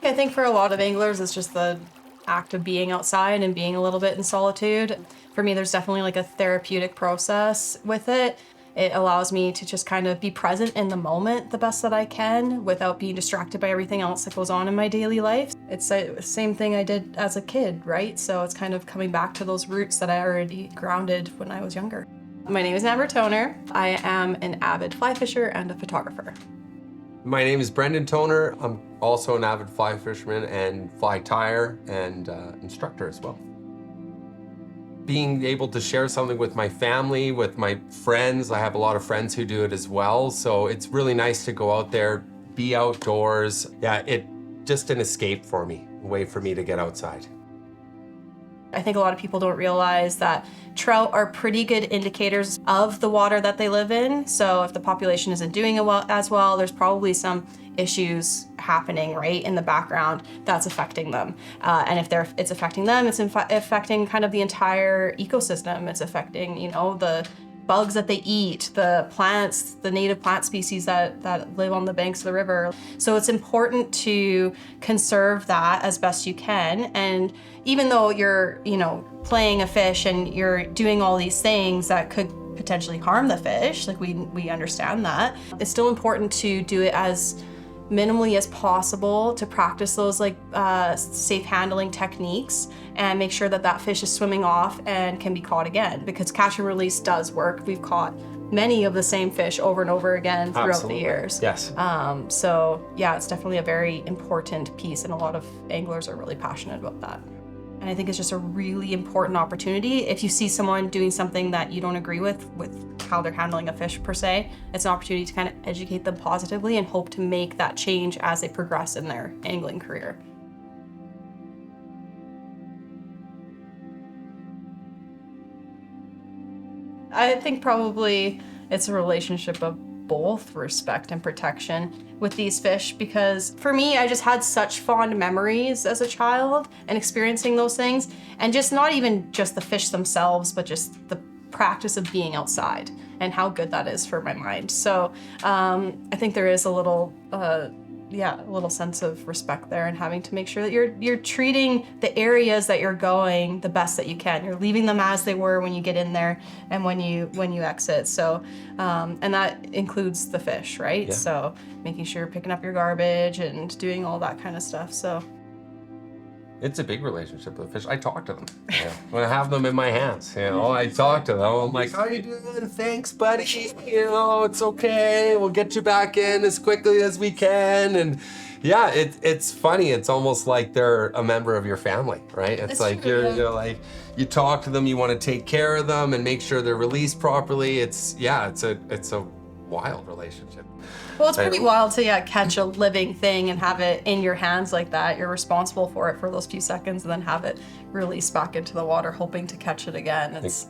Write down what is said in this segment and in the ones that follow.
I think for a lot of anglers, it's just the act of being outside and being a little bit in solitude. For me, there's definitely like a therapeutic process with it. It allows me to just kind of be present in the moment the best that I can without being distracted by everything else that goes on in my daily life. It's the same thing I did as a kid, right? So it's kind of coming back to those roots that I already grounded when I was younger. My name is Amber Toner. I am an avid fly fisher and a photographer. My name is Brendan Toner. I'm also an avid fly fisherman and fly tyer and instructor as well. Being able to share something with my family, with my friends, I have a lot of friends who do it as well, so it's really nice to go out there, be outdoors. Yeah, it's just an escape for me, a way for me to get outside. I think a lot of people don't realize that trout are pretty good indicators of the water that they live in. So if the population isn't doing as well, there's probably some issues happening right in the background that's affecting them. And if it's affecting them, it's affecting kind of the entire ecosystem. It's affecting, the bugs that they eat, the plants, the native plant species that live on the banks of the river. So it's important to conserve that as best you can. And even though you're, playing a fish and you're doing all these things that could potentially harm the fish, like we understand that, it's still important to do it as minimally as possible, to practice those safe handling techniques and make sure that fish is swimming off and can be caught again, because catch and release does work. We've caught many of the same fish over and over again throughout Absolutely. The years. Yes. So yeah, it's definitely a very important piece, and a lot of anglers are really passionate about that. And I think it's just a really important opportunity. If you see someone doing something that you don't agree with how they're handling a fish per se, it's an opportunity to kind of educate them positively and hope to make that change as they progress in their angling career. I think probably it's a relationship of both respect and protection with these fish, because for me, I just had such fond memories as a child and experiencing those things, and just not even just the fish themselves, but just the practice of being outside and how good that is for my mind. So I think there is a little sense of respect there, and having to make sure that you're treating the areas that you're going the best that you can. You're leaving them as they were when you get in there and when you exit. So and that includes the fish, right? Yeah. So making sure you're picking up your garbage and doing all that kind of stuff. So It's a big relationship with fish. I talk to them. When I have them in my hands, I talk to them. I'm like, how you doing? Thanks, buddy. It's okay. We'll get you back in as quickly as we can. And yeah, it's funny. It's almost like they're a member of your family, right? It's like true, you're like, you talk to them, you want to take care of them and make sure they're released properly. It's a wild relationship. Well, it's pretty wild to catch a living thing and have it in your hands like that. You're responsible for it for those few seconds and then have it released back into the water, hoping to catch it again. It's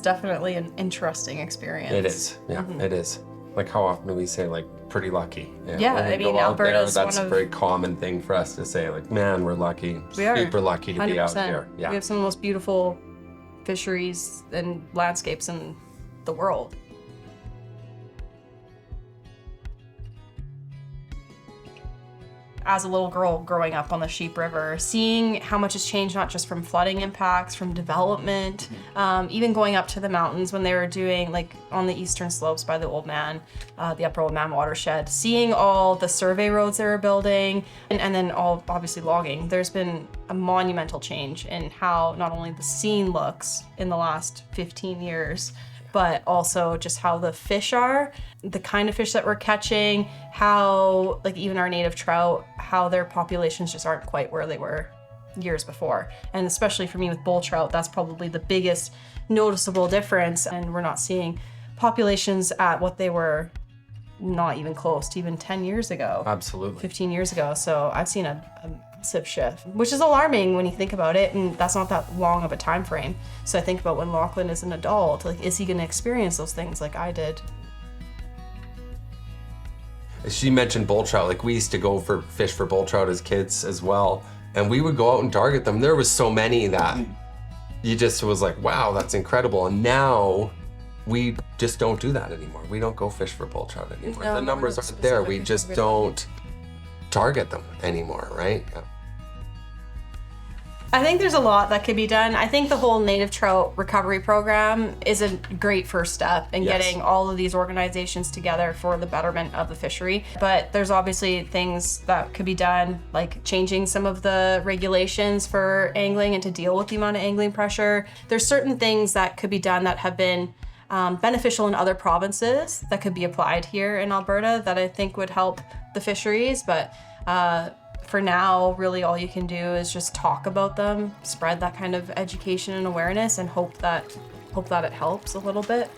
definitely an interesting experience. It is. Yeah, It is. Like, how often do we say, like, pretty lucky? Yeah, I mean, Alberta's that's a very common thing for us to say, like, man, we're lucky. We are. Super lucky to be out 100%. here. Yeah. We have some of the most beautiful fisheries and landscapes in the world. As a little girl growing up on the Sheep River, seeing how much has changed, not just from flooding impacts, from development, even going up to the mountains when they were doing, like on the eastern slopes by the Old Man, the Upper Old Man watershed, seeing all the survey roads they were building, and then all obviously logging. There's been a monumental change in how not only the scene looks in the last 15 years, but also just how the fish are, the kind of fish that we're catching, how, like, even our native trout, how their populations just aren't quite where they were years before. And especially for me with bull trout, that's probably the biggest noticeable difference. And we're not seeing populations at what they were, not even close to even 10 years ago. Absolutely. 15 years ago. So I've seen a massive shift, which is alarming when you think about it, and that's not that long of a time frame. So I think about when Lachlan is an adult, like, is he going to experience those things like I did? She mentioned bull trout. Like, we used to go fish for bull trout as kids as well, and we would go out and target them. There was so many that you just was like, wow, that's incredible. And now we just don't do that anymore. We don't go fish for bull trout anymore. No, the numbers aren't there. We just don't target them anymore, right? I think there's a lot that could be done. I think the whole native trout recovery program is a great first step in Yes. getting all of these organizations together for the betterment of the fishery. But there's obviously things that could be done, like changing some of the regulations for angling and to deal with the amount of angling pressure. There's certain things that could be done that have been beneficial in other provinces that could be applied here in Alberta that I think would help the fisheries. But for now, really all you can do is just talk about them, spread that kind of education and awareness, and hope that it helps a little bit.